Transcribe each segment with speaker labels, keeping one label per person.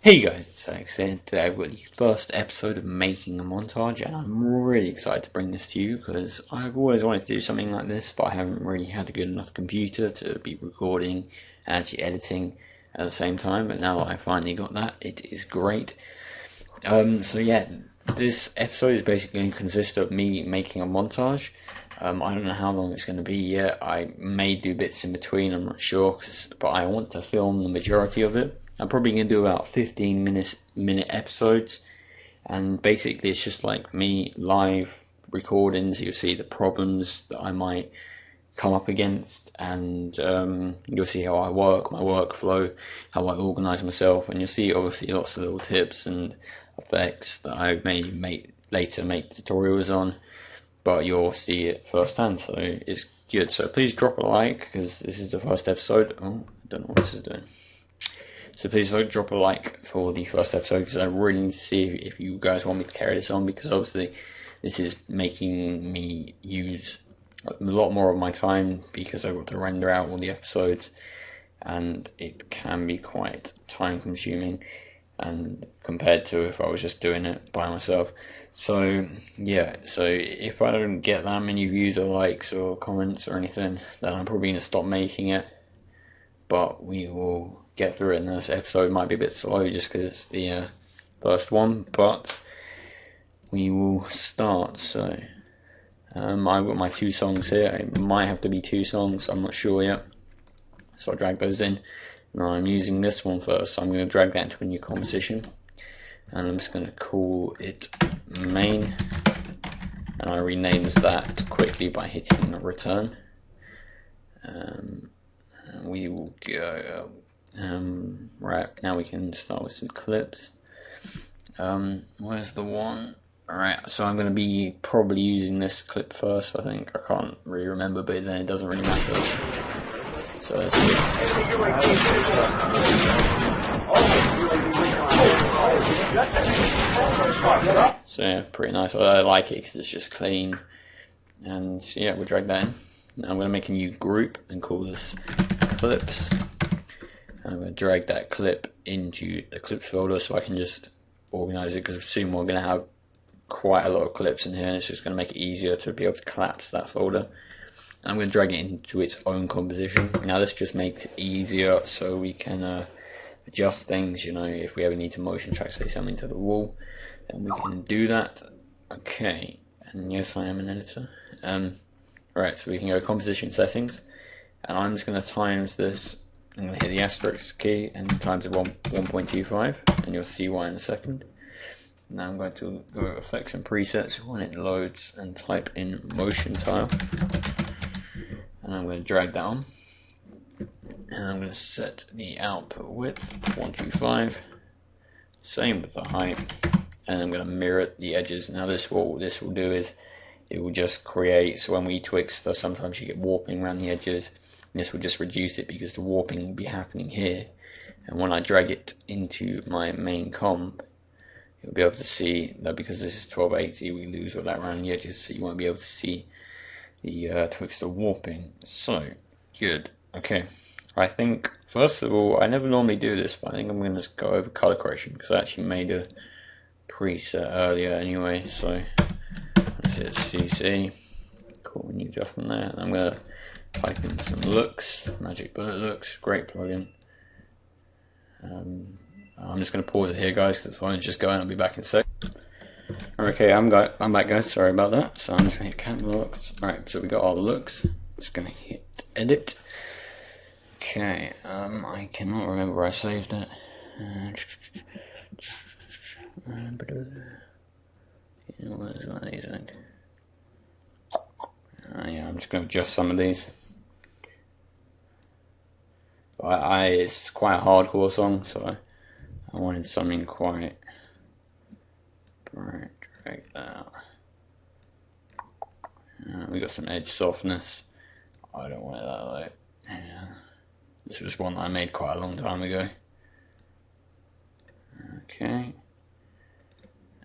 Speaker 1: Hey guys, it's Alex here. Today I've got the first episode of Making a Montage, and I'm really excited to bring this to you because I've always wanted to do something like this, but I haven't really had a good enough computer to be recording and actually editing at the same time. But now that I finally got that, it is great. So yeah, this episode is basically going to consist of me making a montage. I don't know how long it's going to be yet. I may do bits in between, I'm not sure, but I want to film the majority of it. I'm probably going to do about 15 minute episodes, and basically it's just like me live recordings. You'll see the problems that I might come up against, and you'll see how I work, my workflow, how I organise myself, and you'll see obviously lots of little tips and effects that I may later make tutorials on, but you'll see it firsthand, so it's good. So please drop a like, because this is the first episode. Oh, I don't know what this is doing. So please drop a like for the first episode, because I really need to see if you guys want me to carry this on, because obviously this is making me use a lot more of my time, because I've got to render out all the episodes, and it can be quite time consuming, and compared to if I was just doing it by myself. So yeah, so if I don't get that many views or likes or comments or anything, then I'm probably going to stop making it, but we will get through it. And this episode might be a bit slow just because it's the first one, but we will start. So I've got my two songs here. It might have to be two songs, I'm not sure yet, so I'll drag those in. Now I'm using this one first, so I'm going to drag that into a new composition, and I'm just going to call it main, and I renamed that quickly by hitting return. We will go right now. We can start with some clips. Where's the one? Alright, so I'm going to be probably using this clip first, I think. I can't really remember, but then it doesn't really matter. So let's see. So yeah, pretty nice. I like it because it's just clean. And so yeah, we'll drag that in. Now I'm going to make a new group and call this clips. And I'm going to drag that clip into the clips folder so I can just organize it, because soon we're going to have quite a lot of clips in here, and it's just going to make it easier to be able to collapse that folder. I'm going to drag it into its own composition. Now this just makes it easier so we can adjust things, you know, if we ever need to motion track, say, something to the wall, then we can do that. Okay, and yes, I am an editor. Right, so we can go composition settings, and I'm just going to times this. I'm going to hit the asterisk key and times it 1.25, and you'll see why in a second. Now I'm going to go to effects and presets when it loads and type in motion tile, and I'm going to drag that on, and I'm going to set the output width 125, same with the height, and I'm going to mirror the edges. Now what this will do is it will just create, so when we twix, sometimes you get warping around the edges, and this will just reduce it because the warping will be happening here. And when I drag it into my main comp, you'll be able to see that because this is 1280, we lose all that around the edges, so you won't be able to see the twixter warping. So, good. Okay, I think, first of all, I never normally do this, but I think I'm going to just go over color correction, because I actually made a preset earlier anyway, so let's hit CC, cool, new adjustment there, and I'm going to type in some looks, Magic Bullet Looks, great plugin. I'm just going to pause it here, guys, because the phone's just going. I'll be back in a sec. Okay, I'm back, guys, sorry about that. So I'm just going to hit camera looks. Alright, so we got all the looks. Just going to hit edit. Okay, I cannot remember where I saved it. Where's one of these? Yeah, I'm just going to adjust some of these. It's quite a hardcore song, so I wanted something quite bright. Drag that out. We got some edge softness. I don't want it that low. Yeah. This was one that I made quite a long time ago. Okay.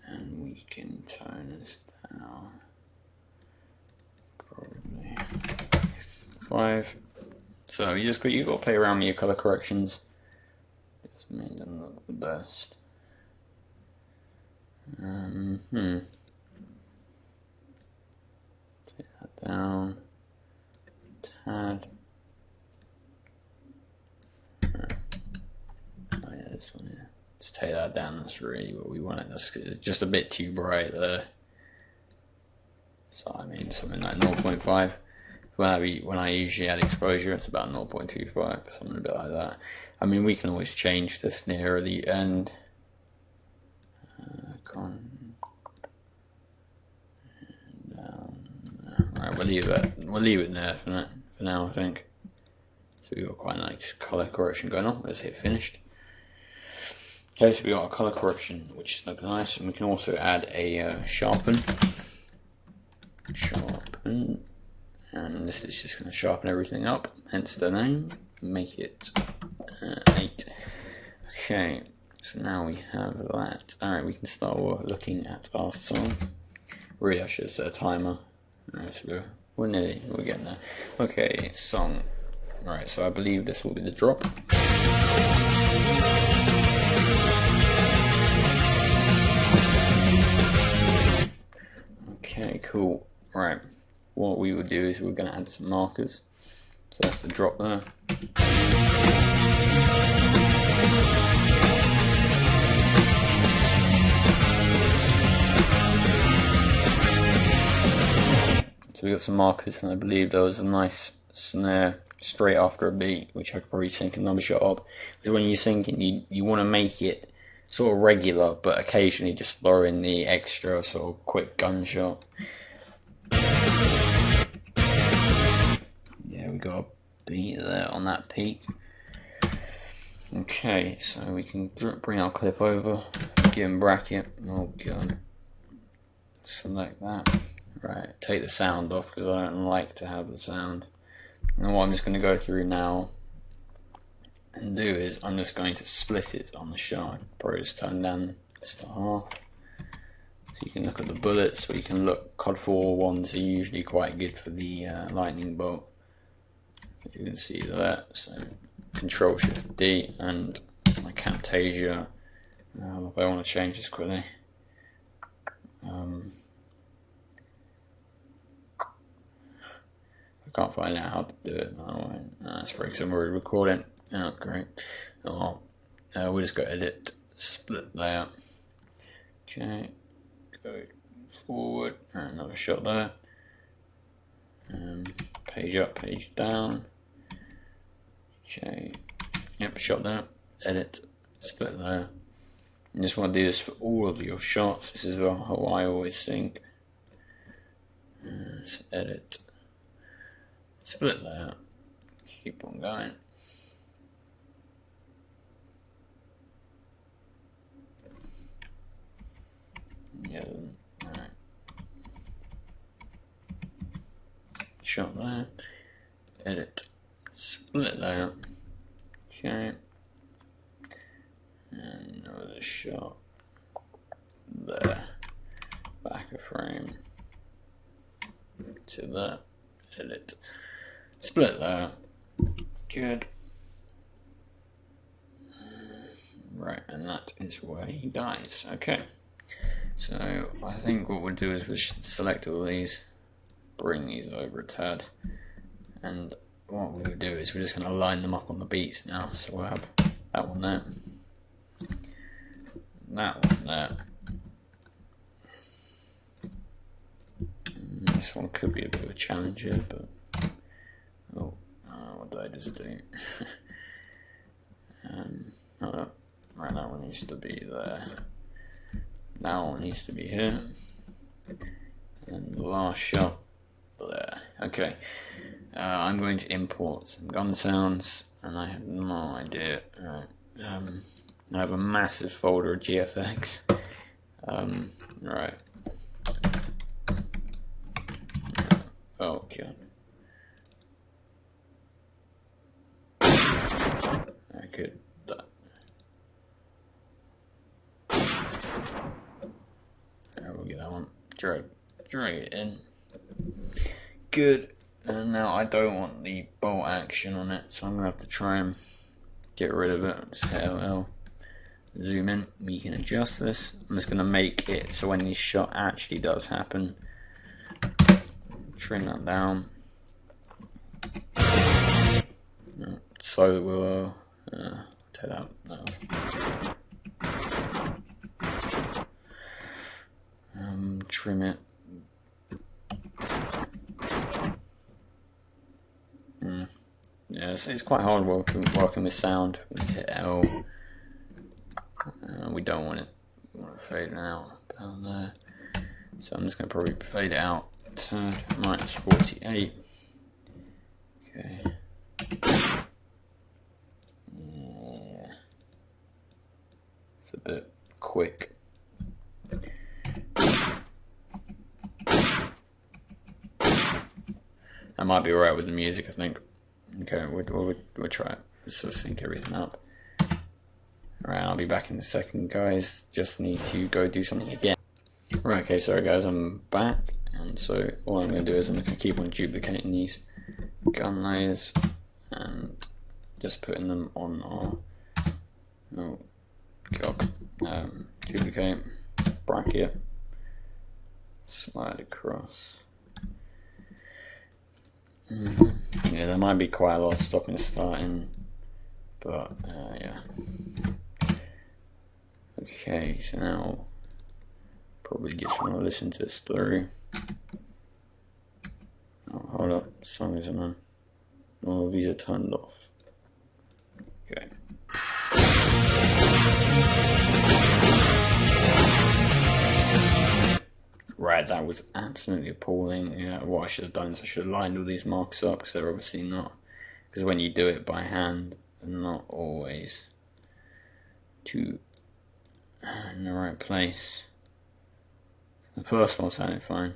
Speaker 1: And we can tone this down. Probably 5. So you got to play around with your color corrections. Just made them look best. Take that down. Tad. Right. Oh yeah, this one here. Just take that down. That's really what we wanted. That's just a bit too bright there. So I mean something like 0.5. When I usually add exposure, it's about 0.25, something a bit like that. I mean, we can always change this near the end. Right, we'll leave it there for now, I think. So we've got quite a nice colour correction going on. Let's hit finished. Okay, so we got a colour correction, which is looking nice, and we can also add a sharpen. And this is just going to sharpen everything up, hence the name. Make it 8. Okay, so now we have that. Alright, we can start looking at our song. Really, I should set a timer. Alright, so we're getting there. Okay, song. Alright, so I believe this will be the drop. Okay, cool. Right, what we would do is we're going to add some markers. So that's the drop there. So we got some markers, and I believe there was a nice snare straight after a beat, which I could probably sync another shot up. Because when you're syncing, you want to make it sort of regular, but occasionally just throw in the extra sort of quick gunshot. Yeah, we got a beat there on that peak. Okay, so we can bring our clip over, give him bracket. Oh god. Select that. Right, take the sound off because I don't like to have the sound. And what I'm just going to go through now and do is I'm just going to split it on the shot. Probably just turn down just to half. So you can look at the bullets, or you can look, COD 4 ones are usually quite good for the lightning bolt. As you can see that, so Control Shift D and my Camtasia. If I want to change this quickly. I can't find out how to do it. No, that's probably because I'm already recording. Oh, great. Oh, we'll just go edit, split layout. Okay, go forward, and another shot there. Page up, page down. Okay, yep, shot there. Edit, split there. You just want to do this for all of your shots. This is how I always think. Edit, split layout. Keep on going. Yeah, alright. Shot there. Edit. Split layout. Okay. And another shot there. Back a frame to that. Edit. Split layout. Good. Right, and that is where he dies. Okay. So I think what we'll do is we should select all these, bring these over a tad, and what we'll do is we're just going to line them up on the beats now. So we'll have that one there, that one there. And this one could be a bit of a challenge here, but what did I just do? Right, that one needs to be there. That one needs to be here. And the last shot there. Okay. I'm going to import some gun sounds, and I have no idea. Right. I have a massive folder of GFX. Right. Oh god. I could. We'll get that one. Drag it in. Good. And now I don't want the bolt action on it, so I'm gonna have to try and get rid of it. Just hit L. zoom in, we can adjust this. I'm just going to make it so when this shot actually does happen, trim that down. So we'll take that out. Trim it. Yeah, it's quite hard working with sound. Hit L. We don't want it. We want it fading out down there. So I'm just going to probably fade it out to -48. Okay. Yeah. It's a bit quick. That might be alright with the music, I think. Okay, we'll try it. Let's sort of sync everything up. Alright, I'll be back in a second, guys. Just need to go do something again. Right, okay, sorry guys, I'm back. And so all I'm going to do is I'm going to keep on duplicating these gun layers and just putting them on our duplicate, bracket, slide across. Yeah, there might be quite a lot of stopping and starting, but yeah. Okay, so now probably just want to listen to this through. Oh, hold up, song isn't on. All of these are turned off. Okay. Right, that was absolutely appalling. Yeah, what I should have done is I should have lined all these marks up, because they're obviously not. Because when you do it by hand, they're not always in the right place. The first one sounded fine.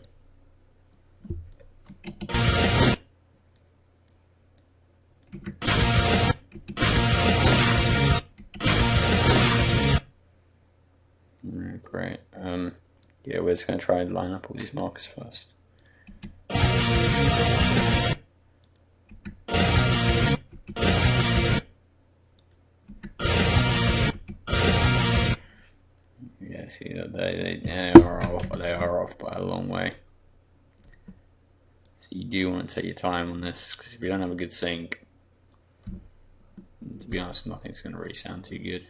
Speaker 1: Great. Yeah, we're just going to try and line up all these markers first. Yeah, see that they are off by a long way. So you do want to take your time on this, because if you don't have a good sync, to be honest, nothing's going to really sound too good.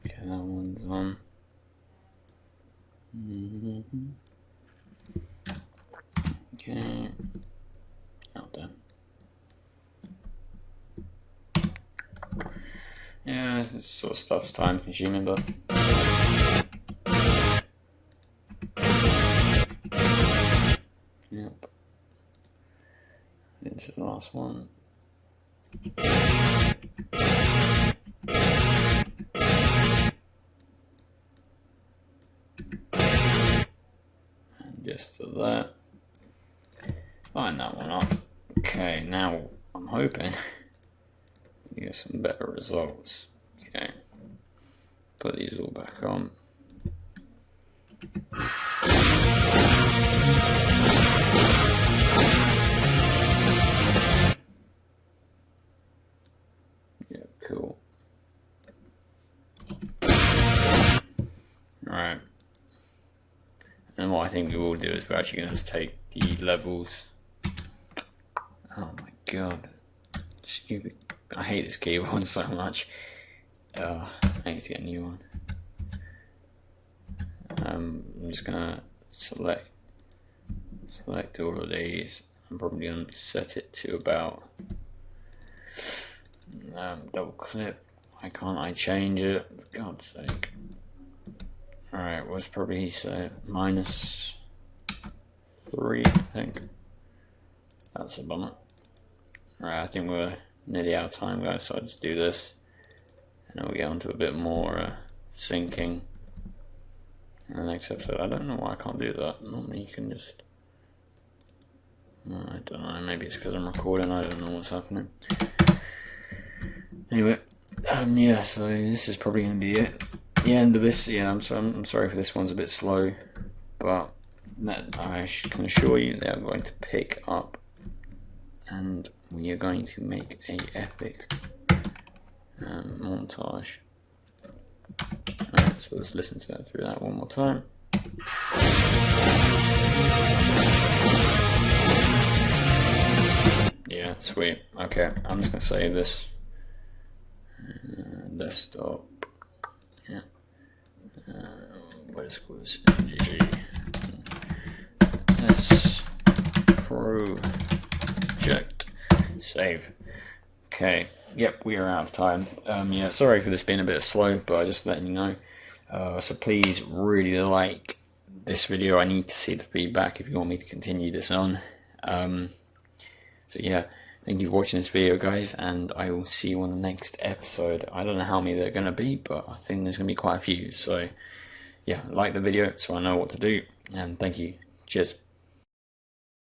Speaker 1: Okay, that one's on. Okay, out done. Yeah, this sort of stuff's time consuming, but yep. This is the last one. And just to that. Line that one up. Okay, now I'm hoping you get some better results. Okay, put these all back on. Yeah, cool. Alright. And what I think we will do is we're actually going to take the levels. Oh my god. Stupid. I hate this keyboard so much. I need to get a new one. I'm just gonna select all of these. I'm probably gonna set it to about double clip. Why can't I change it? For God's sake. Alright, was probably -3, I think. That's a bummer. Alright, I think we're nearly out of time, guys, so I'll just do this. And then we'll get onto a bit more syncing in the next episode. I don't know why I can't do that. Normally you can just... I don't know, maybe it's because I'm recording, I don't know what's happening. Anyway, yeah, so this is probably going to be it. The end of this. Yeah, I'm sorry for this one's a bit slow, but that I can assure you they are going to pick up, and we are going to make a epic montage. Alright, so let's listen to that through that one more time. Yeah, sweet. Okay, I'm just gonna save this. Desktop. Yeah. What is called this? S project. Save. Okay. Yep, we are out of time. Yeah, sorry for this being a bit slow, but just letting you know. So please really like this video. I need to see the feedback if you want me to continue this on. So yeah, thank you for watching this video, guys, and I will see you on the next episode. I don't know how many there are going to be, but I think there's going to be quite a few. So yeah, like the video so I know what to do, and thank you. Cheers.